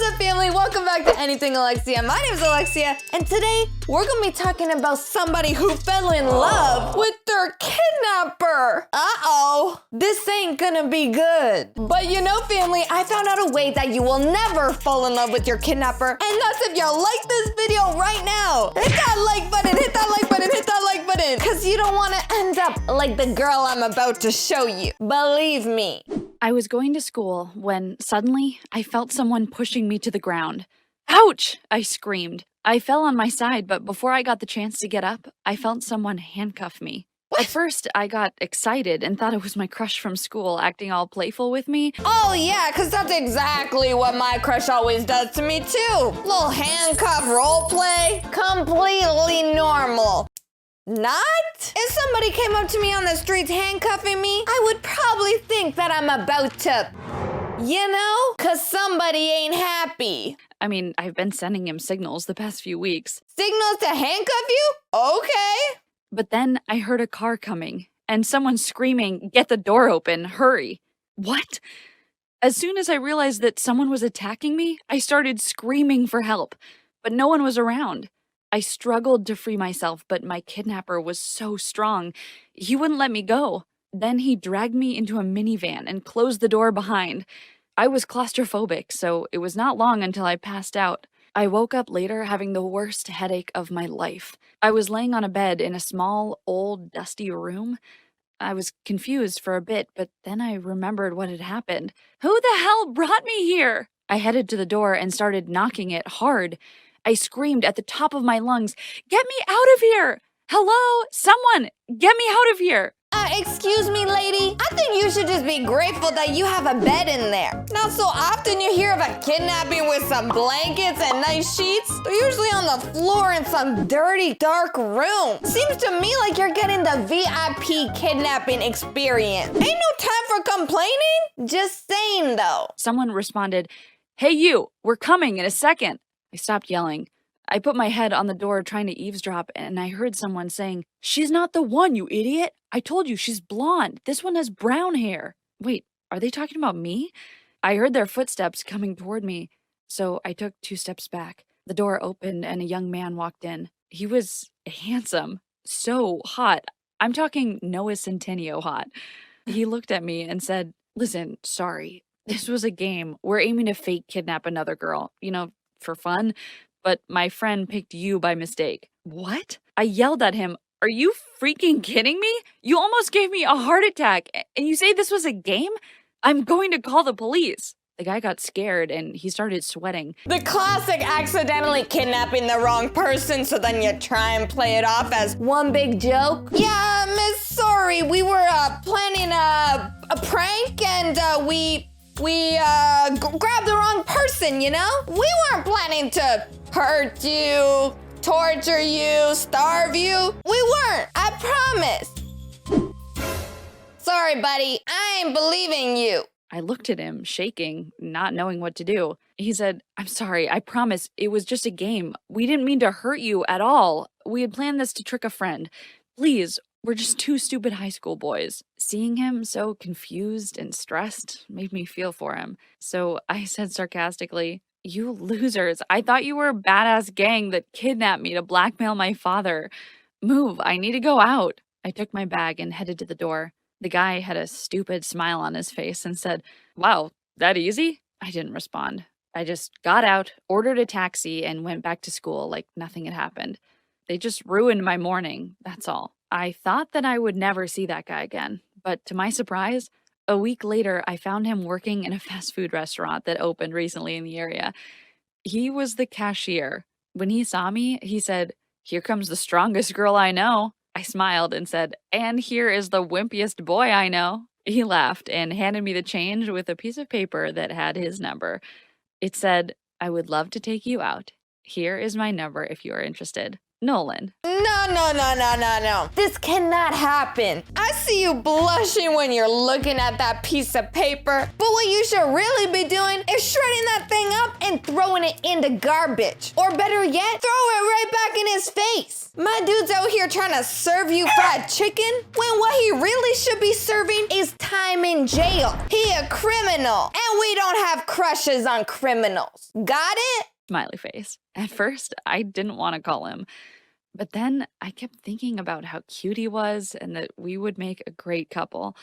What's up, family? Welcome back to Anything Alexia. My name is Alexia, and today we're gonna be talking about somebody who fell in love with their kidnapper. Uh-oh, this ain't gonna be good. But you know, family, I found out a way that you will never fall in love with your kidnapper, and that's if you like this video right now. Hit that like button, hit that like button, hit that like button, because you don't want to end up like the girl I'm about to show you. Believe me. I was going to school when suddenly I felt someone pushing me to the ground. Ouch! I screamed. I fell on my side, but before I got the chance to get up, I felt someone handcuff me. At first, I got excited and thought it was my crush from school acting all playful with me. Oh yeah, because that's exactly what my crush always does to me too. Little handcuff role play. Completely normal. Not? If somebody came up to me on the streets handcuffing me, I would probably think that I'm about to, you know, cause somebody ain't happy. I mean, I've been sending him signals the past few weeks. Signals to handcuff you? Okay. But then I heard a car coming and someone screaming, "Get the door open, hurry." What? As soon as I realized that someone was attacking me, I started screaming for help, but no one was around. I struggled to free myself, but my kidnapper was so strong. He wouldn't let me go. Then he dragged me into a minivan and closed the door behind. I was claustrophobic, so it was not long until I passed out. I woke up later having the worst headache of my life. I was laying on a bed in a small, old, dusty room. I was confused for a bit, but then I remembered what had happened. Who the hell brought me here? I headed to the door and started knocking it hard. I screamed at the top of my lungs, "Get me out of here! Hello? Someone! Get me out of here!" Excuse me, lady. I think you should just be grateful that you have a bed in there. Not so often you hear of a kidnapping with some blankets and nice sheets. They're usually on the floor in some dirty, dark room. Seems to me like you're getting the VIP kidnapping experience. Ain't no time for complaining. Just saying, though. Someone responded, "Hey you, we're coming in a second." I stopped yelling. I put my head on the door trying to eavesdrop, and I heard someone saying, "She's not the one, you idiot. I told you she's blonde. This one has brown hair." Wait, are they talking about me? I heard their footsteps coming toward me, so I took 2 steps back. The door opened and a young man walked in. He was handsome, so hot. I'm talking Noah Centineo hot. He looked at me and said, "Listen, sorry. This was a game. We're aiming to fake kidnap another girl, for fun, but my friend picked you by mistake." What? I yelled at him, "Are you freaking kidding me? You almost gave me a heart attack, and you say this was a game? I'm going to call the police." The guy got scared and he started sweating. The classic accidentally kidnapping the wrong person, so then you try and play it off as one big joke. "Yeah, miss, sorry, we were planning a prank and we grabbed the wrong person, you know? We weren't planning to hurt you, torture you, starve you. We weren't, I promise." "Sorry, buddy, I ain't believing you." I looked at him, shaking, not knowing what to do. He said, "I'm sorry, I promise, it was just a game. We didn't mean to hurt you at all. We had planned this to trick a friend. Please, we're just 2 stupid high school boys." Seeing him so confused and stressed made me feel for him. So I said sarcastically, "You losers, I thought you were a badass gang that kidnapped me to blackmail my father. Move, I need to go out." I took my bag and headed to the door. The guy had a stupid smile on his face and said, "Wow, that easy?" I didn't respond. I just got out, ordered a taxi, and went back to school like nothing had happened. They just ruined my morning, that's all. I thought that I would never see that guy again, but to my surprise, a week later, I found him working in a fast food restaurant that opened recently in the area. He was the cashier. When he saw me, he said, "Here comes the strongest girl I know." I smiled and said, "And here is the wimpiest boy I know." He laughed and handed me the change with a piece of paper that had his number. It said, "I would love to take you out. Here is my number if you are interested." Nolan. No. This cannot happen. I see you blushing when you're looking at that piece of paper. But what you should really be doing is shredding that thing up and throwing it in the garbage. Or better yet, throw it right back in his face. My dude's out here trying to serve you fried chicken when what he really should be serving is time in jail. He a criminal, and we don't have crushes on criminals. Got it? Smiley face. At first, I didn't want to call him. But then I kept thinking about how cute he was and that we would make a great couple.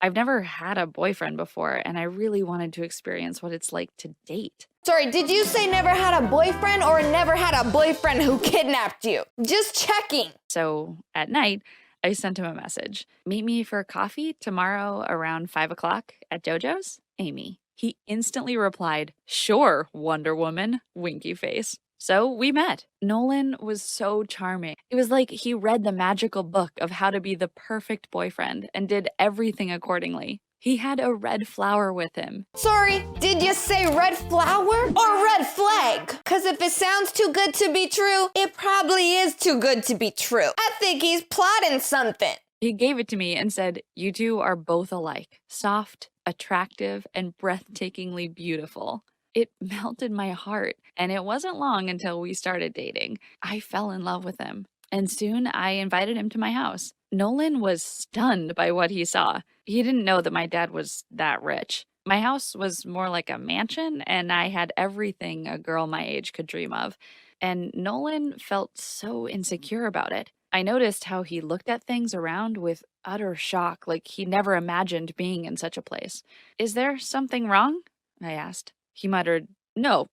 I've never had a boyfriend before, and I really wanted to experience what it's like to date. Sorry, did you say never had a boyfriend or never had a boyfriend who kidnapped you? Just checking. So at night, I sent him a message. Meet me for coffee tomorrow around 5 o'clock at JoJo's, Amy. He instantly replied, sure, Wonder Woman, winky face. So we met. Nolan was so charming. It was like he read the magical book of how to be the perfect boyfriend and did everything accordingly. He had a red flower with him. Sorry, did you say red flower or red flag? Because if it sounds too good to be true, it probably is too good to be true. I think he's plotting something. He gave it to me and said, you two are both alike, soft, attractive, and breathtakingly beautiful. It melted my heart, and it wasn't long until we started dating. I fell in love with him, and soon I invited him to my house. Nolan was stunned by what he saw. He didn't know that my dad was that rich. My house was more like a mansion, and I had everything a girl my age could dream of. And Nolan felt so insecure about it. I noticed how he looked at things around with utter shock, like he never imagined being in such a place. Is there something wrong? I asked. He muttered, no,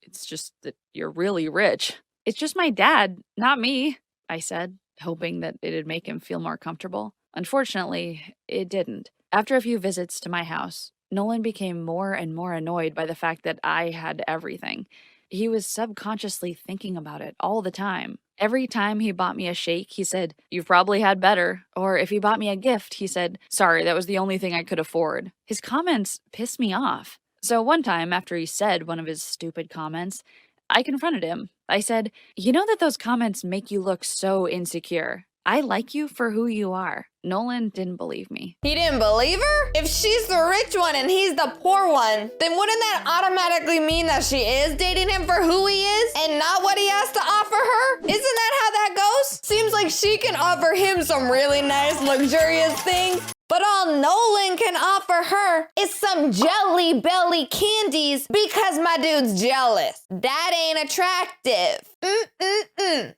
it's just that you're really rich. It's just my dad, not me, I said, hoping that it'd make him feel more comfortable. Unfortunately, it didn't. After a few visits to my house, Nolan became more and more annoyed by the fact that I had everything. He was subconsciously thinking about it all the time. Every time he bought me a shake, he said, you've probably had better. Or if he bought me a gift, he said, sorry, that was the only thing I could afford. His comments pissed me off. So one time, after he said one of his stupid comments, I confronted him. I said, you know that those comments make you look so insecure. I like you for who you are. Nolan didn't believe me. He didn't believe her? If she's the rich one and he's the poor one, then wouldn't that automatically mean that she is dating him for who he is and not what he has to offer her? Isn't that how that goes? Seems like she can offer him some really nice, luxurious things. But all Nolan can offer her is some jelly belly candies because my dude's jealous. That ain't attractive.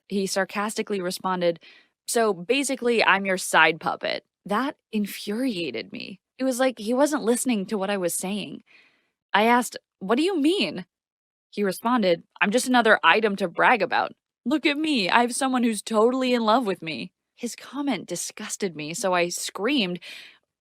He sarcastically responded, so basically I'm your side puppet. That infuriated me. It was like he wasn't listening to what I was saying. I asked, what do you mean? He responded, I'm just another item to brag about. Look at me, I have someone who's totally in love with me. His comment disgusted me, so I screamed,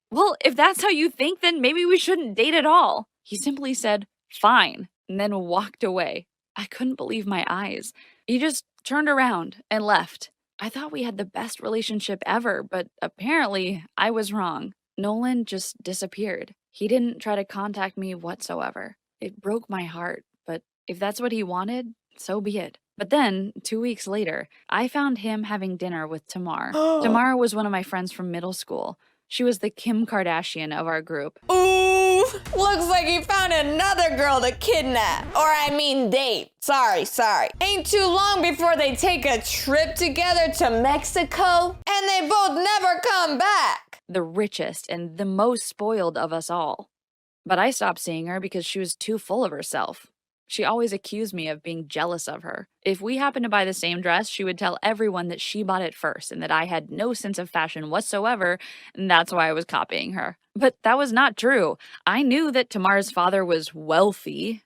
well, if that's how you think, then maybe we shouldn't date at all. He simply said, fine, and then walked away. I couldn't believe my eyes. He just turned around and left. I thought we had the best relationship ever, but apparently I was wrong. Nolan just disappeared. He didn't try to contact me whatsoever. It broke my heart, but if that's what he wanted, so be it. But then, 2 weeks later, I found him having dinner with Tamar. Tamar was one of my friends from middle school. She was the Kim Kardashian of our group. Ooh, looks like he found another girl to kidnap. Or I mean date. Sorry. Ain't too long before they take a trip together to Mexico, and they both never come back. The richest and the most spoiled of us all. But I stopped seeing her because she was too full of herself. She always accused me of being jealous of her. If we happened to buy the same dress, she would tell everyone that she bought it first and that I had no sense of fashion whatsoever, and that's why I was copying her. But that was not true. I knew that Tamar's father was wealthy,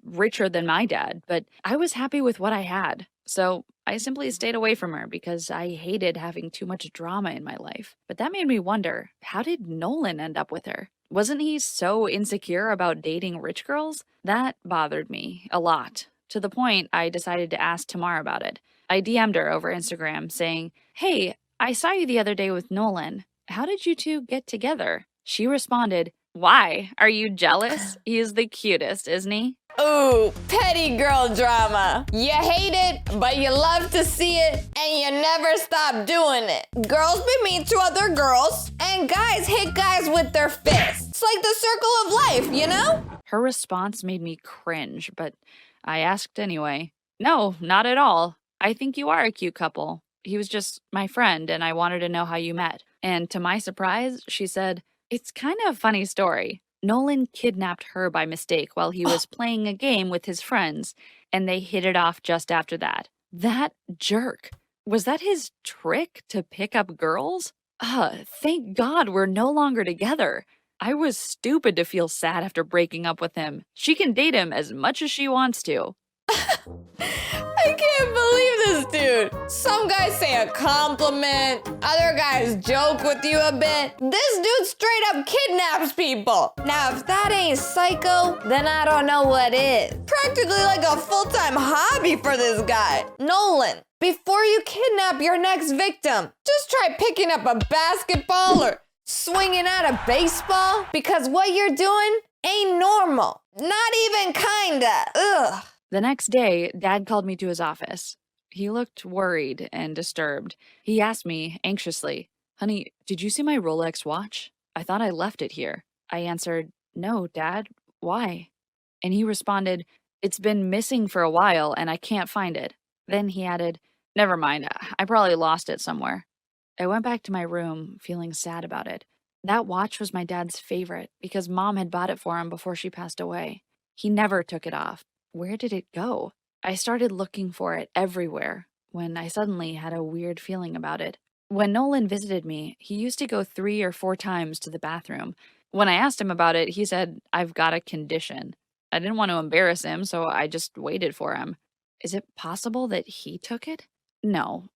richer than my dad, but I was happy with what I had. So I simply stayed away from her because I hated having too much drama in my life. But that made me wonder, how did Nolan end up with her? Wasn't he so insecure about dating rich girls? That bothered me a lot, to the point I decided to ask Tamar about it. I DM'd her over Instagram saying, hey, I saw you the other day with Nolan. How did you two get together? She responded, why? Are you jealous? He is the cutest, isn't he? Ooh, petty girl drama. You hate it, but you love to see it, and you never stop doing it. Girls be mean to other girls, and guys hit guys with their fists. It's like the circle of life, you know? Her response made me cringe, but I asked anyway. No, not at all. I think you are a cute couple. He was just my friend, and I wanted to know how you met. And to my surprise, she said, it's kind of a funny story. Nolan kidnapped her by mistake while he was playing a game with his friends, and they hit it off just after that. That jerk. Was that his trick to pick up girls? Thank God we're no longer together. I was stupid to feel sad after breaking up with him. She can date him as much as she wants to. I can't believe this dude. Some guys say a compliment, other guys joke with you a bit. This dude straight up kidnaps people. Now, if that ain't psycho, then I don't know what is. Practically like a full-time hobby for this guy. Nolan, before you kidnap your next victim, just try picking up a basketball or swinging at a baseball, because what you're doing ain't normal. Not even kinda. Ugh. The next day, Dad called me to his office. He looked worried and disturbed. He asked me anxiously, honey, did you see my Rolex watch? I thought I left it here. I answered, no, Dad, why? And he responded, it's been missing for a while and I can't find it. Then he added, never mind, I probably lost it somewhere. I went back to my room feeling sad about it. That watch was my dad's favorite because Mom had bought it for him before she passed away. He never took it off. Where did it go? I started looking for it everywhere when I suddenly had a weird feeling about it. When Nolan visited me, he used to go 3 or 4 times to the bathroom. When I asked him about it, he said, I've got a condition. I didn't want to embarrass him, so I just waited for him. Is it possible that he took it? No.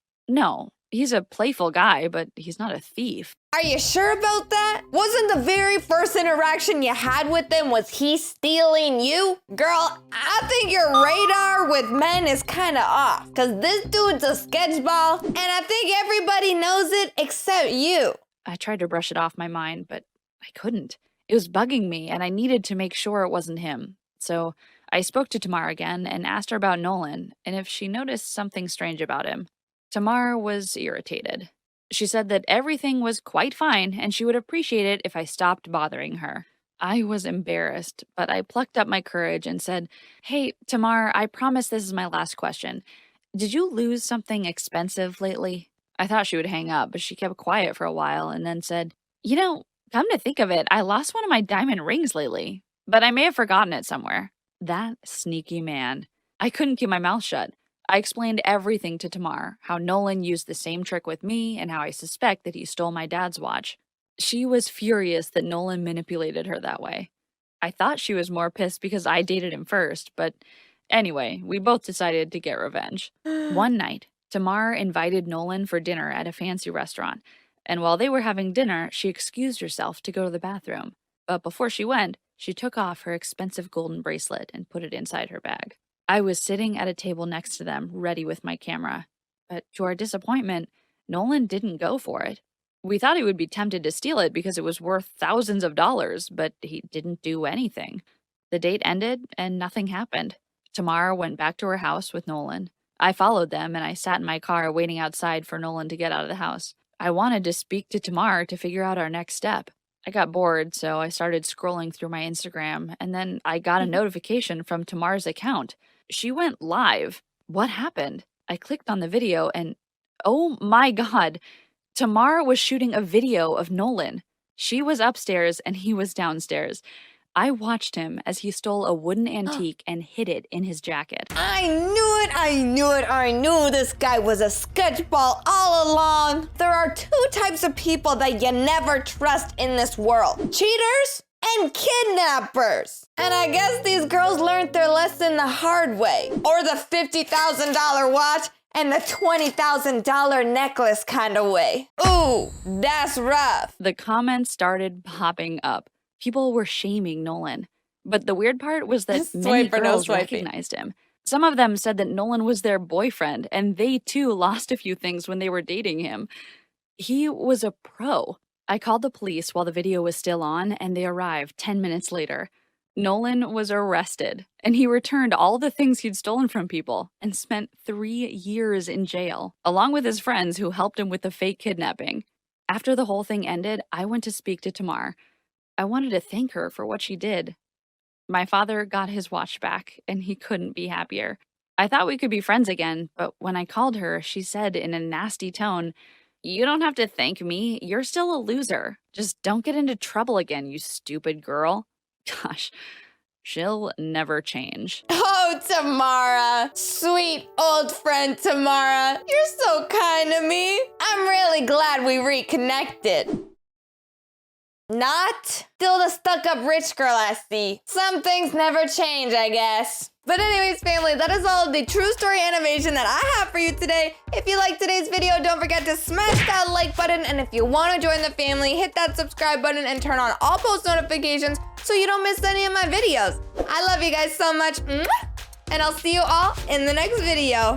He's a playful guy, but he's not a thief. Are you sure about that? Wasn't the very first interaction you had with him, was he stealing you? Girl, I think your radar with men is kind of off, because this dude's a sketchball, and I think everybody knows it except you. I tried to brush it off my mind, but I couldn't. It was bugging me, and I needed to make sure it wasn't him. So I spoke to Tamar again and asked her about Nolan, and if she noticed something strange about him. Tamar was irritated. She said that everything was quite fine and she would appreciate it if I stopped bothering her. I was embarrassed, but I plucked up my courage and said, hey, Tamar, I promise this is my last question. Did you lose something expensive lately? I thought she would hang up, but she kept quiet for a while and then said, you know, come to think of it, I lost one of my diamond rings lately, but I may have forgotten it somewhere. That sneaky man. I couldn't keep my mouth shut. I explained everything to Tamar, how Nolan used the same trick with me and how I suspect that he stole my dad's watch. She was furious that Nolan manipulated her that way. I thought she was more pissed because I dated him first, but anyway, we both decided to get revenge. One night, Tamar invited Nolan for dinner at a fancy restaurant, and while they were having dinner, she excused herself to go to the bathroom. But before she went, she took off her expensive golden bracelet and put it inside her bag. I was sitting at a table next to them, ready with my camera. But to our disappointment, Nolan didn't go for it. We thought he would be tempted to steal it because it was worth thousands of dollars, but he didn't do anything. The date ended and nothing happened. Tamar went back to her house with Nolan. I followed them and I sat in my car waiting outside for Nolan to get out of the house. I wanted to speak to Tamar to figure out our next step. I got bored, so I started scrolling through my Instagram, and then I got a notification from Tamar's account. She went live. What happened? I clicked on the video and, oh my God, Tamar was shooting a video of Nolan. She was upstairs and he was downstairs. I watched him as he stole a wooden antique and hid it in his jacket. I knew this guy was a sketchball all along. There are 2 types of people that you never trust in this world. Cheaters and kidnappers. And I guess these girls learned their lesson the hard way. Or the $50,000 watch and the $20,000 necklace kind of way. Ooh, that's rough. The comments started popping up. People were shaming Nolan. But the weird part was that many girls recognized him. Some of them said that Nolan was their boyfriend, and they too lost a few things when they were dating him. He was a pro. I called the police while the video was still on, and they arrived 10 minutes later. Nolan was arrested, and he returned all the things he'd stolen from people and spent 3 years in jail, along with his friends who helped him with the fake kidnapping. After the whole thing ended, I went to speak to Tamar. I wanted to thank her for what she did. My father got his watch back, and he couldn't be happier. I thought we could be friends again, but when I called her, she said in a nasty tone, "You don't have to thank me. You're still a loser. Just don't get into trouble again, you stupid girl." Gosh, she'll never change. Oh, Tamara. Sweet old friend Tamara. You're so kind to me. I'm really glad we reconnected. Not? Still the stuck-up rich girl I see. Some things never change, I guess. But anyways, family, that is all of the true story animation that I have for you today. If you liked today's video, don't forget to smash that like button. And if you want to join the family, hit that subscribe button and turn on all post notifications so you don't miss any of my videos. I love you guys so much. And I'll see you all in the next video.